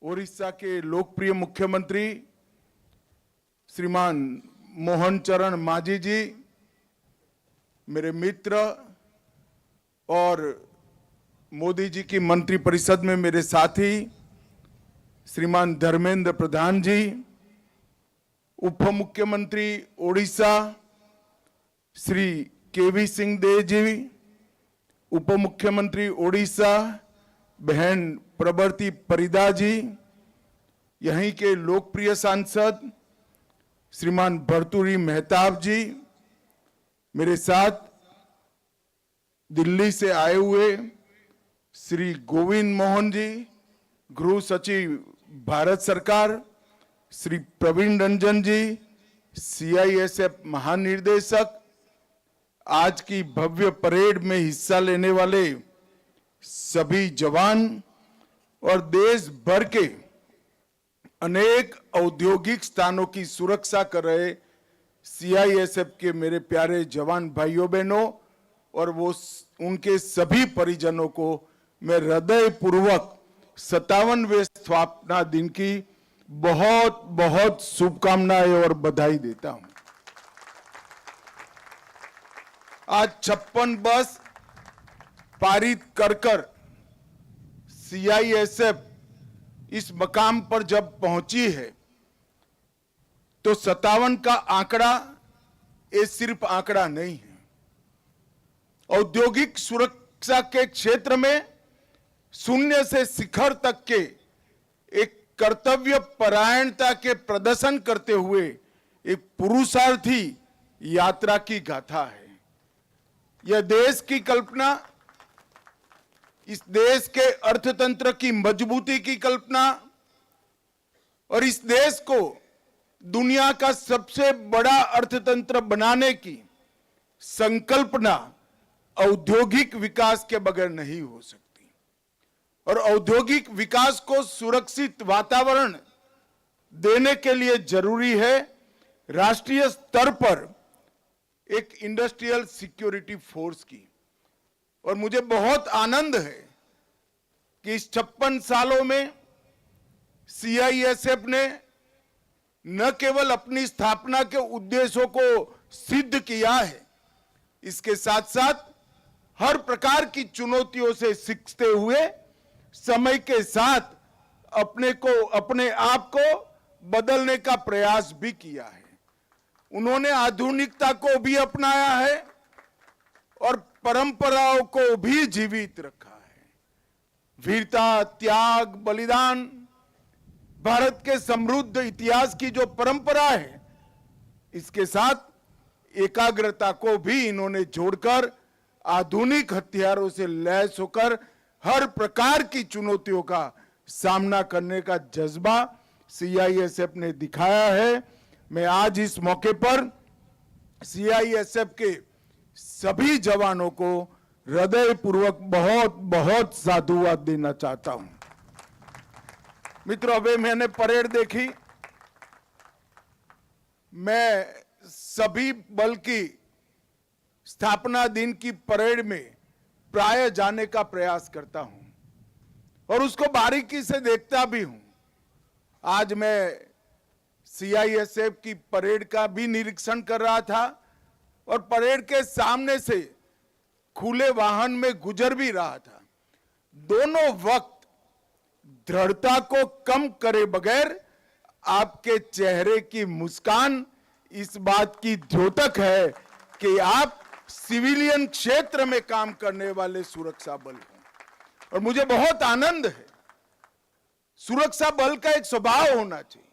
ओडिशा के लोकप्रिय मुख्यमंत्री श्रीमान मोहन चरण मांझी जी, मेरे मित्र और मोदी जी की मंत्रिपरिषद में मेरे साथी श्रीमान धर्मेंद्र प्रधान जी, उप मुख्यमंत्री ओडिशा श्री केवी सिंह देव जी, उप मुख्यमंत्री ओडिशा बहन प्रबर्ती परिदा जी, यहीं के लोकप्रिय सांसद श्रीमान भर्तृहरि मेहताब जी, मेरे साथ दिल्ली से आए हुए श्री गोविंद मोहन जी, गृह सचिव भारत सरकार, श्री प्रवीण रंजन जी, CISF महानिर्देशक, आज की भव्य परेड में हिस्सा लेने वाले सभी जवान और देश भर के अनेक औद्योगिक स्थानों की सुरक्षा कर रहे CISF के मेरे प्यारे जवान भाइयों बहनों और वो उनके सभी परिजनों को मैं हृदय पूर्वक 57वें स्थापना दिन की बहुत बहुत शुभकामनाएं और बधाई देता हूं। आज 56 बस पारित कर CISF इस मकाम पर जब पहुंची है तो 57 का आंकड़ा ये सिर्फ आंकड़ा नहीं है। औद्योगिक सुरक्षा के क्षेत्र में शून्य से शिखर तक के एक कर्तव्य परायणता के प्रदर्शन करते हुए एक पुरुषार्थी यात्रा की गाथा है। यह देश की कल्पना, इस देश के अर्थतंत्र की मजबूती की कल्पना और इस देश को दुनिया का सबसे बड़ा अर्थतंत्र बनाने की संकल्पना औद्योगिक विकास के बगैर नहीं हो सकती। और औद्योगिक विकास को सुरक्षित वातावरण देने के लिए जरूरी है राष्ट्रीय स्तर पर एक इंडस्ट्रियल सिक्योरिटी फोर्स की। और मुझे बहुत आनंद है कि इस 56 सालों में CISF ने न केवल अपनी स्थापना के उद्देश्यों को सिद्ध किया है, इसके साथ साथ हर प्रकार की चुनौतियों से सीखते हुए समय के साथ अपने आप को बदलने का प्रयास भी किया है। उन्होंने आधुनिकता को भी अपनाया है और परंपराओं को भी जीवित रखा है। वीरता, त्याग, बलिदान, भारत के समृद्ध इतिहास की जो परंपरा है, इसके साथ एकाग्रता को भी इन्होंने जोड़कर आधुनिक हथियारों से लैस होकर हर प्रकार की चुनौतियों का सामना करने का जज्बा CISF ने दिखाया है। मैं आज इस मौके पर CISF के सभी जवानों को हृदय पूर्वक बहुत बहुत साधुवाद देना चाहता हूं। मित्रों, अभी मैंने परेड देखी। मैं सभी बल की स्थापना दिन की परेड में प्राय जाने का प्रयास करता हूं और उसको बारीकी से देखता भी हूं। आज मैं CISF की परेड का भी निरीक्षण कर रहा था और परेड के सामने से खुले वाहन में गुजर भी रहा था। दोनों वक्त दृढ़ता को कम करे बगैर आपके चेहरे की मुस्कान इस बात की द्योतक है कि आप सिविलियन क्षेत्र में काम करने वाले सुरक्षा बल हैं। और मुझे बहुत आनंद है। सुरक्षा बल का एक स्वभाव होना चाहिए।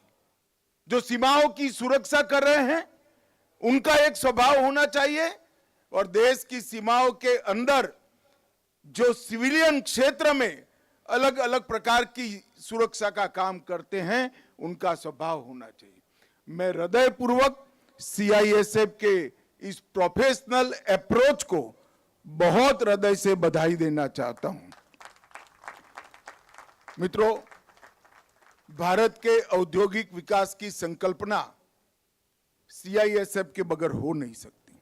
जो सीमाओं की सुरक्षा कर रहे हैं उनका एक स्वभाव होना चाहिए और देश की सीमाओं के अंदर जो सिविलियन क्षेत्र में अलग अलग प्रकार की सुरक्षा का काम करते हैं उनका स्वभाव होना चाहिए। मैं हृदय पूर्वक CISF के इस प्रोफेशनल अप्रोच को बहुत हृदय से बधाई देना चाहता हूं। मित्रों, भारत के औद्योगिक विकास की संकल्पना CISF के बगैर हो नहीं सकती।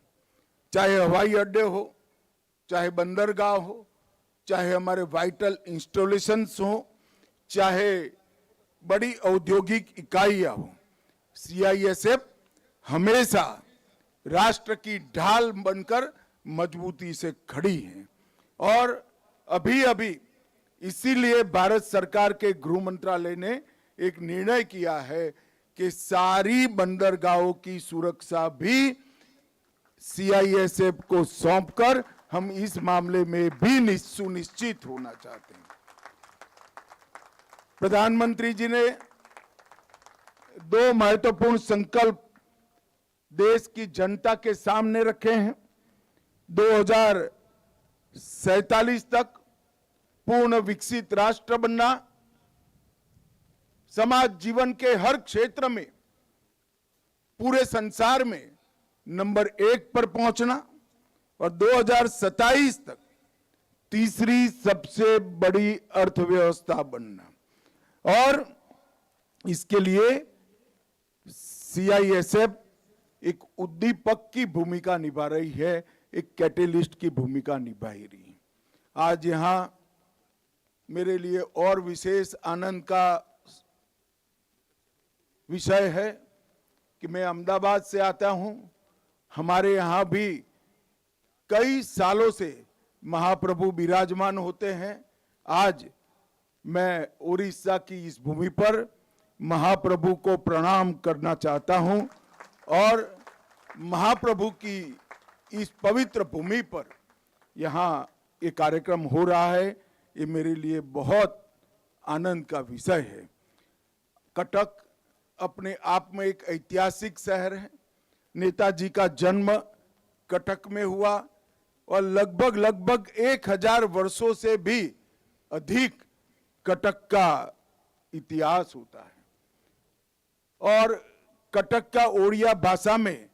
चाहे हवाई अड्डे हो, चाहे बंदरगाह हो, चाहे हमारे वाइटल इंस्टॉलेशंस हो, चाहे बड़ी औद्योगिक इकाइयां हो, सीआईएसएफ हमेशा राष्ट्र की ढाल बनकर मजबूती से खड़ी है। और अभी अभी इसीलिए भारत सरकार के गृह मंत्रालय ने एक निर्णय किया है कि सारी बंदरगाहों की सुरक्षा भी सीआईएसएफ को सौंपकर हम इस मामले में भी सुनिश्चित होना चाहते हैं। प्रधानमंत्री जी ने दो महत्वपूर्ण संकल्प देश की जनता के सामने रखे हैं। 2047 तक पूर्ण विकसित राष्ट्र बनना, समाज जीवन के हर क्षेत्र में पूरे संसार में नंबर 1 पर पहुंचना और 2027 तक तीसरी सबसे बड़ी अर्थव्यवस्था बनना। और इसके लिए सीआईएसएफ एक उद्दीपक की भूमिका निभा रही है, एक कैटेलिस्ट की भूमिका निभा रही है। आज यहां मेरे लिए और विशेष आनंद का विषय है कि मैं अहमदाबाद से आता हूं। हमारे यहां भी कई सालों से महाप्रभु विराजमान होते हैं। आज मैं उड़ीसा की इस भूमि पर महाप्रभु को प्रणाम करना चाहता हूं और महाप्रभु की इस पवित्र भूमि पर यहाँ ये कार्यक्रम हो रहा है, ये मेरे लिए बहुत आनंद का विषय है। कटक अपने आप में एक ऐतिहासिक शहर है। नेताजी का जन्म कटक में हुआ और लगभग 1000 वर्षों से भी अधिक कटक का इतिहास होता है। और कटक का ओडिया भाषा में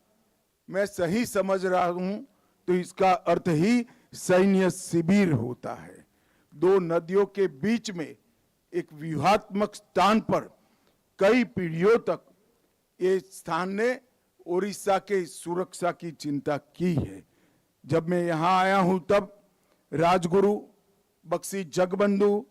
मैं सही समझ रहा हूं तो इसका अर्थ ही सैन्य शिविर होता है। दो नदियों के बीच में एक व्यूहात्मक स्थान पर कई पीढ़ियों तक ये स्थान ने ओडिशा के सुरक्षा की चिंता की है। जब मैं यहां आया हूं तब राजगुरु, बख्शी जगबंधु,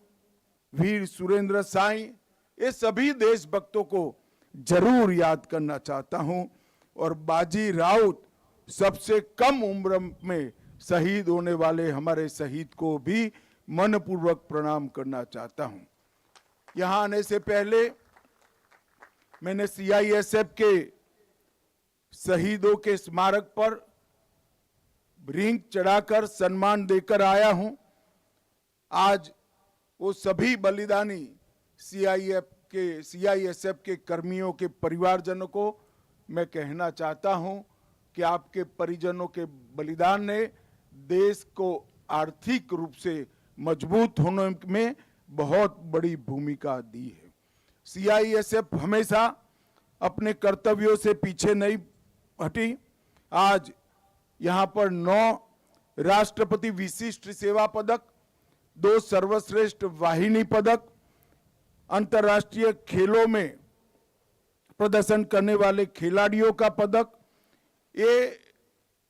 वीर सुरेंद्र साई, ये सभी देशभक्तों को जरूर याद करना चाहता हूं और बाजी राउत, सबसे कम उम्र में शहीद होने वाले हमारे शहीद को भी मनपूर्वक प्रणाम करना चाहता हूं। यहां आने से पहले मैंने सीआईएसएफ के शहीदों के स्मारक पर रिंग चढ़ाकर सम्मान देकर आया हूं। आज वो सभी बलिदानी सीआईएसएफ के कर्मियों के परिवारजनों को मैं कहना चाहता हूं कि आपके परिजनों के बलिदान ने देश को आर्थिक रूप से मजबूत होने में बहुत बड़ी भूमिका दी है। सीआईएसएफ हमेशा अपने कर्तव्यों से पीछे नहीं हटी। आज यहां पर 9 राष्ट्रपति विशिष्ट सेवा पदक, 2 सर्वश्रेष्ठ वाहिनी पदक, अंतर्राष्ट्रीय खेलों में प्रदर्शन करने वाले खिलाड़ियों का पदक, ये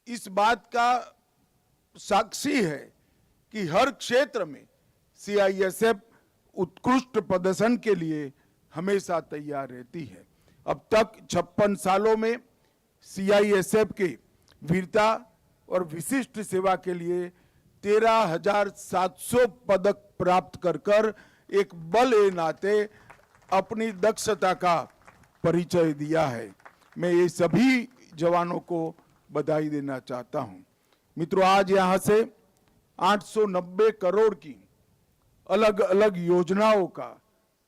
इस बात का साक्षी है कि हर क्षेत्र में सीआईएसएफ उत्कृष्ट प्रदर्शन के लिए हमेशा तैयार रहती है। अब तक 56 सालों में सीआईएसएफ के वीरता और विशिष्ट सेवा के लिए 13,700 पदक प्राप्त कर एक बल ए नाते अपनी दक्षता का परिचय दिया है। मैं ये सभी जवानों को बधाई देना चाहता हूं। मित्रों, आज यहां से 890 करोड़ की अलग अलग योजनाओं का,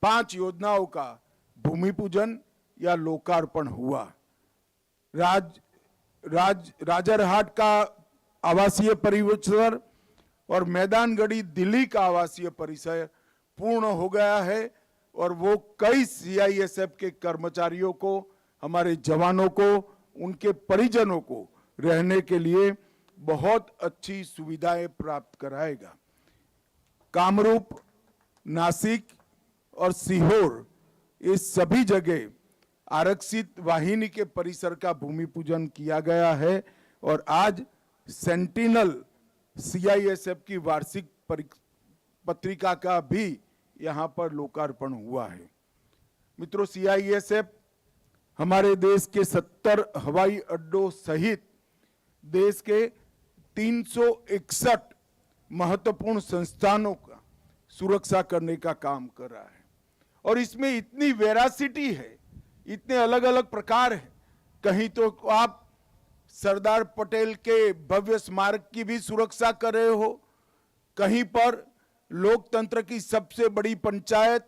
5 योजनाओं का भूमि पूजन या लोकार्पण हुआ। राजरहाट का आवासीय परिसर और मैदानगढ़ी दिल्ली का आवासीय परिसर पूर्ण हो गया है और वो कई सीआईएसएफ के कर्मचारियों को, हमारे जवानों को, उनके परिजनों को रहने के लिए बहुत अच्छी सुविधाएं प्राप्त कराएगा। कामरूप, नासिक और सीहोर, ये सभी जगह आरक्षित वाहिनी के परिसर का भूमि पूजन किया गया है और आज सेंटिनल सीआईएसएफ की वार्षिक पत्रिका का भी यहां पर लोकार्पण हुआ है। मित्रों, सीआईएसएफ हमारे देश के 70 हवाई अड्डों सहित देश के 361 महत्वपूर्ण संस्थानों का सुरक्षा करने का काम कर रहा है। और इसमें इतनी वेरासिटी है, इतने अलग अलग प्रकार हैं। कहीं तो आप सरदार पटेल के भव्य स्मारक की भी सुरक्षा कर रहे हो, कहीं पर लोकतंत्र की सबसे बड़ी पंचायत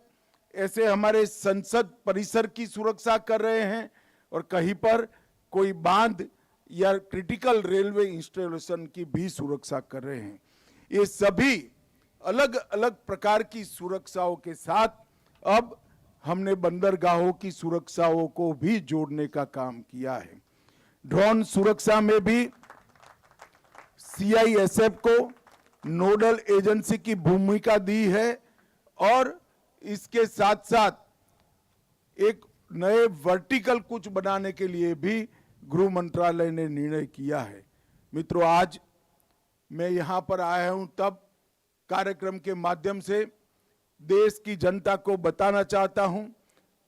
ऐसे हमारे संसद परिसर की सुरक्षा कर रहे हैं, और कहीं पर कोई बांध या क्रिटिकल रेलवे इंस्टॉलेशन की भी सुरक्षा कर रहे हैं। ये सभी अलग अलग प्रकार की सुरक्षाओं के साथ अब हमने बंदरगाहों की सुरक्षाओं को भी जोड़ने का काम किया है। ड्रोन सुरक्षा में भी सीआईएसएफ को नोडल एजेंसी की भूमिका दी है, और इसके साथ साथ एक नए वर्टिकल कुछ बनाने के लिए भी गृह मंत्रालय ने निर्णय किया है। मित्रों, आज मैं यहां पर आया हूं तब कार्यक्रम के माध्यम से देश की जनता को बताना चाहता हूं,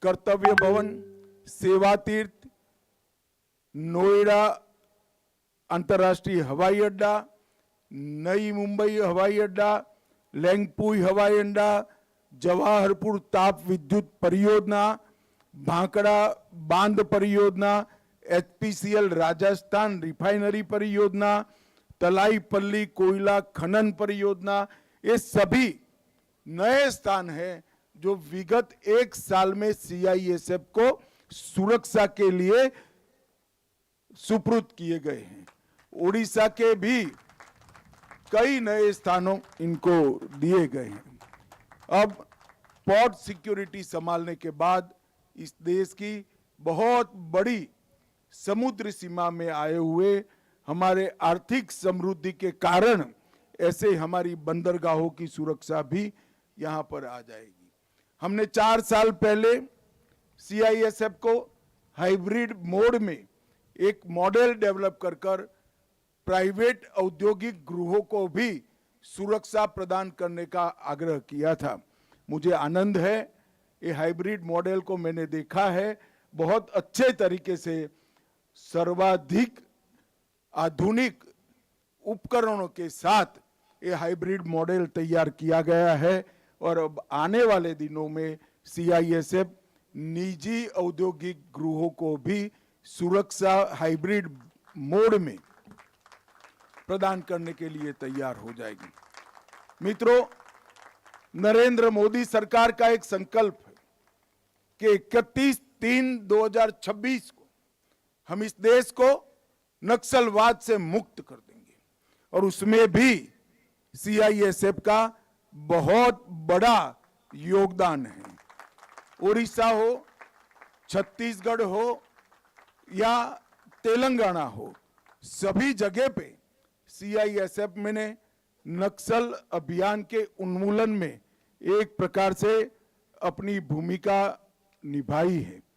कर्तव्य भवन, सेवा तीर्थ, नोएडा अंतर्राष्ट्रीय हवाई अड्डा, नई मुंबई हवाई अड्डा, लेंगपुई हवाई अड्डा, जवाहरपुर ताप विद्युत परियोजना, भांकड़ा बांध परियोजना, एचपीसीएल राजस्थान रिफाइनरी परियोजना, तलाईपल्ली कोयला खनन परियोजना, ये सभी नए स्थान हैं जो विगत एक साल में सीआईएसएफ को सुरक्षा के लिए सुपुर्द किए गए हैं। उड़ीसा के भी कई नए स्थानों इनको दिए गए हैं। अब पोर्ट सिक्योरिटी संभालने के बाद इस देश की बहुत बड़ी समुद्र सीमा में आए हुए हमारे आर्थिक समृद्धि के कारण ऐसे हमारी बंदरगाहों की सुरक्षा भी यहां पर आ जाएगी। हमने 4 साल पहले सीआईएसएफ को हाइब्रिड मोड में एक मॉडल डेवलप कर प्राइवेट औद्योगिक गृहों को भी सुरक्षा प्रदान करने का आग्रह किया था। मुझे आनंद है, ये हाइब्रिड मॉडल को मैंने देखा है, बहुत अच्छे तरीके से सर्वाधिक आधुनिक उपकरणों के साथ ये हाइब्रिड मॉडल तैयार किया गया है। और अब आने वाले दिनों में सीआईएसएफ निजी औद्योगिक गृहों को भी सुरक्षा हाइब्रिड मोड में प्रदान करने के लिए तैयार हो जाएगी। मित्रों, नरेंद्र मोदी सरकार का एक संकल्प है कि 31/3/2026 को हम इस देश को नक्सलवाद से मुक्त कर देंगे, और उसमें भी सीआईएसएफ का बहुत बड़ा योगदान है। उड़ीसा हो, छत्तीसगढ़ हो या तेलंगाना हो, सभी जगह पे सीआईएसएफ ने नक्सल अभियान के उन्मूलन में एक प्रकार से अपनी भूमिका निभाई है।